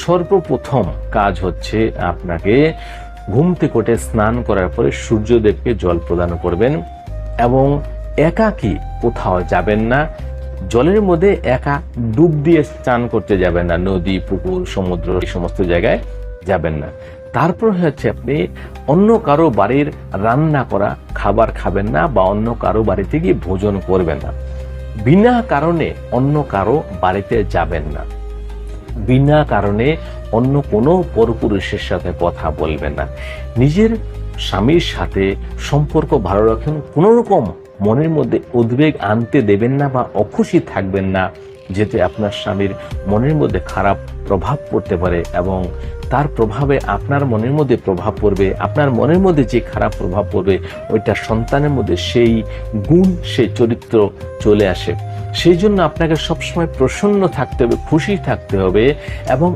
সর্বপ্রথম কাজ হচ্ছে আপনাকে ঘুম থেকে উঠে স্নান করার পরে সূর্যদেবকে জল প্রদান করবেন এবং একাকী কোথাও যাবেন না। জলের মধ্যে একা ডুব দিয়ে স্নান করতে যাবেন না, নদী, পুকুর, সমুদ্র এই সমস্ত জায়গায় যাবেন না। তারপর হচ্ছে আপনি অন্য কারো বাড়ির রান্না করা খাবার খাবেন না বা অন্য কারো বাড়িতে গিয়ে ভোজন করবেন না। বিনা কারণে অন্য কারো বাড়িতে যাবেন না। বিনা কারণে অন্য কোনো পরপুরুষের সাথে কথা বলবেন না। নিজের স্বামীর সাথে সম্পর্ক ভালো রাখুন, কোনো রকম মনের মধ্যে উদ্বেগ আনতে দেবেন না বা অখুশি থাকবেন না, যেতে আপনার স্বামীর মনের মধ্যে খারাপ প্রভাব পড়তে পারে এবং তার প্রভাবে আপনার মনের মধ্যে প্রভাব পড়বে। আপনার মনের মধ্যে যে খারাপ প্রভাব পড়বে ওইটা সন্তানের মধ্যে সেই গুণ, সেই চরিত্র চলে আসে। সেই জন্য আপনাকে সবসময় প্রসন্ন থাকতে হবে, খুশি থাকতে হবে এবং